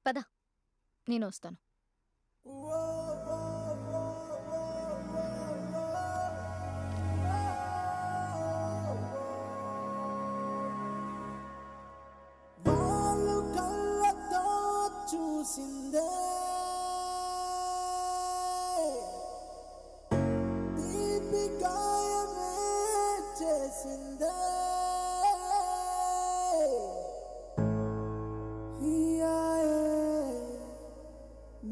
పద, నేను వస్తాను. వాళ్ళు కళ్ళతో చూసిందే తీపి గాయమే చేసిందే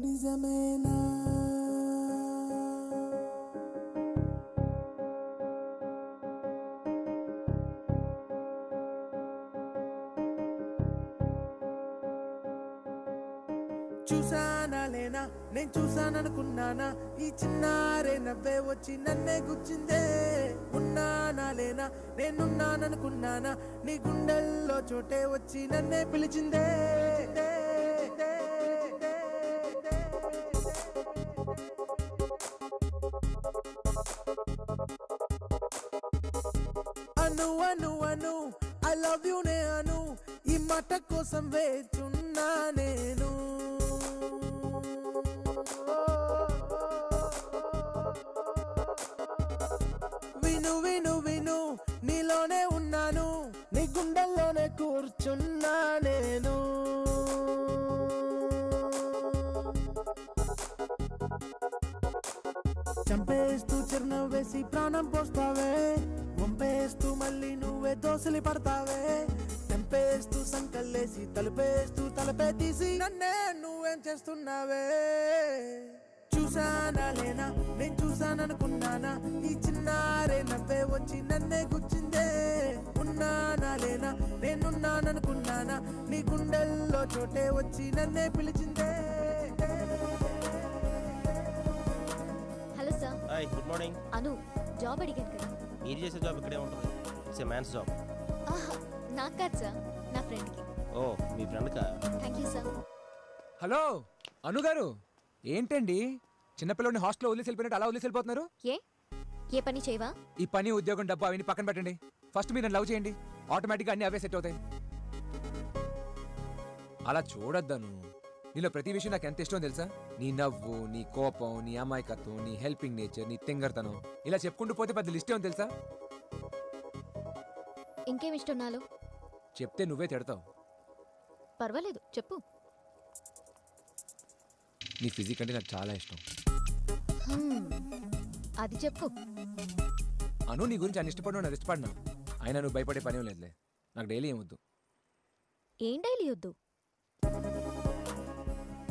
నిజమేనా చూసానా లేనా నేను చూసాననుకున్నానా ఈ చిన్నారే నవ్వే వచ్చి నన్నే గుచ్చిందే ఉన్నానా లేనా నేనున్నాననుకున్నానా నీ గుండెల్లో చోటే వచ్చి నన్నే పిలిచిందే అను అను అను ఐ లవ్ యు నే అను ఈ మాట కోసం వేచున్నా నేను విను విను విను నీలోనే ఉన్నాను నీ గుండెల్లోనే కూర్చున్నా నేను చంపేస్తూ చిరునవ్వేసి ప్రాణం పోస్తావే వంపేస్తూ మళ్ళీ నువ్వే దోసలి పడతావే తెంపేస్తూ సంకల్లేసి తలుపేస్తూ తలపే తీసి నన్నే నువ్వేం చేస్తున్నావే చూసానా లేనా నేను చూసాననుకున్నానా ఈ చిన్నారే నవ్వే వచ్చి నన్నే గుచ్చిందే ఉన్నానా లేనా నేనున్నాననుకున్నానా నీ గుండెల్లో చోటే వచ్చి నన్నే పిలిచిందే. Hello sir. Hi, good morning. Anu, job అడిగాను కదా. మీరు చేసే జాబ్ ఇక్కడే ఉంటుంది. It's a man's job. నాకు కాదు సార్, నా ఫ్రెండ్కి. ఓ, మీ ఫ్రెండ్కా? Thank you sir. Hello Anu garu, ఏంటండి చిన్నపిల్లని హాస్టల్లో వదిలేసి వెళ్ళిపోయినట్టు అలా వదిలేసి వెళ్ళిపోతున్నారు? ఏ పని చేయవా? ఈ పని ఉద్యోగం డబ్బు అవన్నీ పక్కన పెట్టండి. ఫస్ట్ మీరు లవ్ చేయండి, ఆటోమేటిక్గా అన్ని అవే సెట్ అవుతాయి. అలా చూడొద్దను. నీలో ప్రతి విషయం నాకు ఎంత ఇష్టం తెలుసా? నీ నవ్వు, నీ కోపం, నీ అమాయకత్వం, నీ హెల్పింగ్ నేచర్, నీ తింగర్తనం, ఇలా చెప్పుకుంటూ పోతే పెద్ద లిస్ట్ ఏమో తెలుసా? ఇంకేం ఇష్టం నాలో? చెప్తే నువ్వే తిడతావు. పర్వాలేదు, చెప్పు. నీ ఫిజిక్ అంటే నాకు చాలా ఇష్టం. అది చెప్పు. అను, నీ గురించి అని ఇష్టపడినా నాకు ఇష్టపడినా, అయినా నువ్వు భయపడే పని లేదులే. నాకు డైలీ ఏమొద్దు. ఏం డైలీ వద్దు?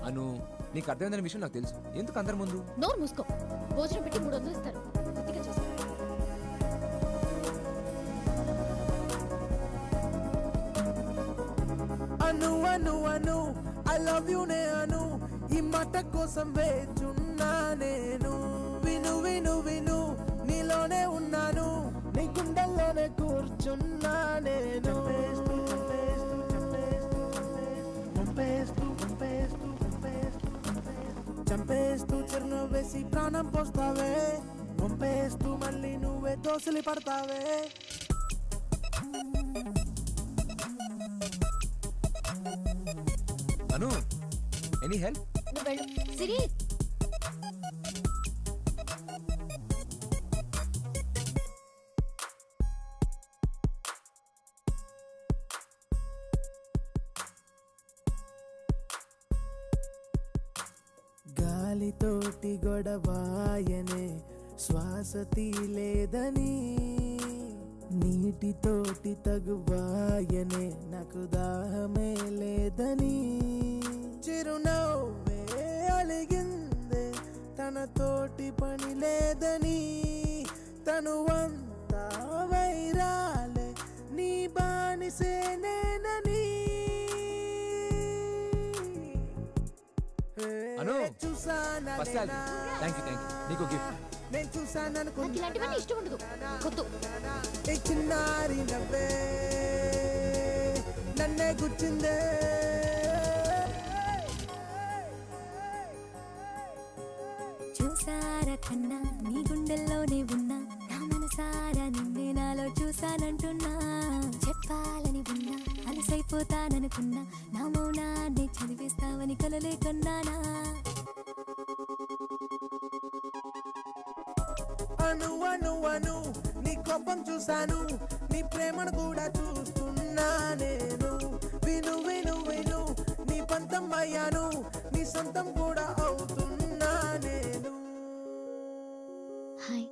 అను, నీకు అర్థమైందన్న విషయం నాకు తెలుసు. ఎందుకు అందరి ముందు? నోరు మూసుకో. భోజనం పెట్టి 300 ఇస్తారు. బుద్ధిగా చూసుకో. అను అను అను ఐ లవ్ యు నే అను ఈ మాట కోసం వేచున్నా నేను విను విను విను నీలోనే ఉన్నాను నీ గుండెల్లోనే కూర్చున్నా నేను చంపేస్తూ చిరునవ్వేసి ప్రాణం పోస్తావే వంపేస్తూ మళ్ళీ నువ్వే దోసలి పడతావే. అను, ఎనీ హెల్ప్? నువ్వు వెళ్ళు. సిరి, గాలితోటి గొడవాయనే శ్వాస తీలేదని నీటితోటి తగువాయనే నాకు దాహమే లేదని చిరునవ్వే అలిగిందే తనతోటి పని లేదని తనువంతా వైరాలే నీ బానిసేనేనని అను, చూసానా థ్యాంక్ యూ. నీకు గిఫ్ట్. నేను చూసాను నాకు ఇలాంటివన్నీ ఇష్టం ఉండదు. కొద్దు. చిన్నారి నవ్వే నన్నే గుచ్చిందే. చూసారా కన్నా నీ గుండెల్లోనే ఉన్నా నా మనసారా నిన్నే నాలో చూసానంటున్నా చెప్పాలని ఉన్నా అలసైపోతాననుకున్నా నా మౌనాన్ని చదివేస్తావని అని కలలే కన్నానా అను అను అను నీ కోపం చూసాను నీ ప్రేమను కూడా చూస్తున్నా నేను విను విను విను నీ పంతం అయ్యాను నీ సొంతం కూడా అవుతున్నా నేను హాయ్